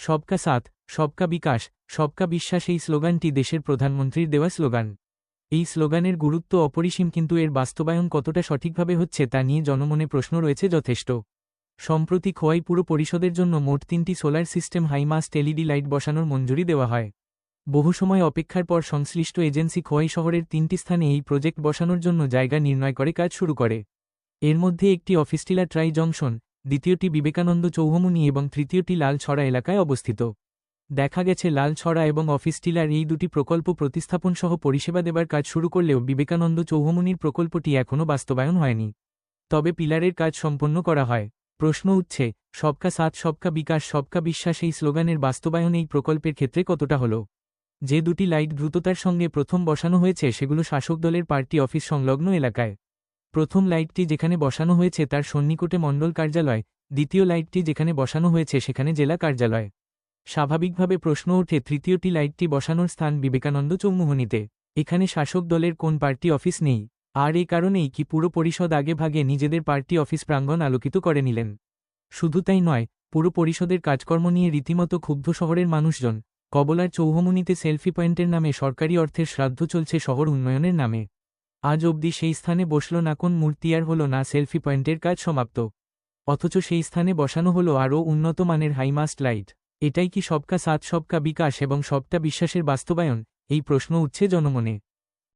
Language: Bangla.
সবকা সাথ, সবকা বিকাশ, সবকা বিশ্বাস এই স্লোগানটি দেশের প্রধানমন্ত্রীর দেওয়া স্লোগান। এই স্লোগানের গুরুত্ব অপরিসীম, কিন্তু এর বাস্তবায়ন কতটা সঠিকভাবে হচ্ছে তা নিয়ে জনমনে প্রশ্ন রয়েছে যথেষ্ট। সম্প্রতি খোয়াই পুর পরিষদের জন্য মোট 3টি solar system high mast LED light বসানোর মঞ্জুরি দেওয়া হয়। বহু সময় অপেক্ষার পর সংশ্লিষ্ট এজেন্সি খোয়াই শহরের 3টি স্থানে এই প্রজেক্ট বসানোর জন্য জায়গা নির্ণয় করে কাজ শুরু করে। এর মধ্যে একটি অফিসটিলা ট্রাই জংশন, দ্বিতীয়টি বিবেকানন্দ চৌহমুনি এবং তৃতীয়টি লালছড়া এলাকায় অবস্থিত। দেখা গেছে লালছড়া এবং অফিসটিলার এই দুটি প্রকল্প প্রতিস্থাপনসহ পরিষেবা দেবার কাজ শুরু করলেও বিবেকানন্দ চৌহমুনির প্রকল্পটি এখনও বাস্তবায়ন হয়নি। তবে পিলারের কাজ সম্পন্ন করা হয়। প্রশ্ন উঠছে, সবকা সাথ সবকা বিকাশ সবকা বিশ্বাস এই স্লোগানের বাস্তবায়ন এই প্রকল্পের ক্ষেত্রে কতটা হল। যে দুটি লাইট দ্রুততার সঙ্গে প্রথম বসানো হয়েছে সেগুলো শাসক দলের পার্টি অফিস সংলগ্ন এলাকায়। প্রথম লাইটটি যেখানে বসানো হয়েছে তার সন্নিকটে মণ্ডল কার্যালয়, দ্বিতীয় লাইটটি যেখানে বসানো হয়েছে সেখানে জেলা কার্যালয়। স্বাভাবিকভাবে প্রশ্ন ওঠে, তৃতীয়টি লাইটটি বসানোর স্থান বিবেকানন্দ চৌমুহনীতে। এখানে শাসক দলের কোন পার্টি অফিস নেই? আর এই কারণেই কি পুর পরিষদ আগে ভাগে নিজেদের পার্টি অফিস প্রাঙ্গণ আলোকিত করে নিলেন? শুধু তাই নয়, পুর পরিষদের কাজকর্ম নিয়ে রীতিমতো ক্ষুব্ধ শহরের মানুষজন। কবলার চৌহমুনিতে সেলফি পয়েন্টের নামে সরকারি অর্থের শ্রাদ্ধ চলছে শহর উন্নয়নের নামে। আজ অবধি সেই স্থানে বসল না কোন মূর্তি, আর হল না সেলফি পয়েন্টের কাজ সমাপ্ত। অথচ সেই স্থানে বসানো হলো আরও উন্নত মানের হাইমাস্ট লাইট। এটাই কি সবকা সাথ সবকা বিকাশ এবং সবটা বিশ্বাসের বাস্তবায়ন? এই প্রশ্ন উঠছে জনমনে।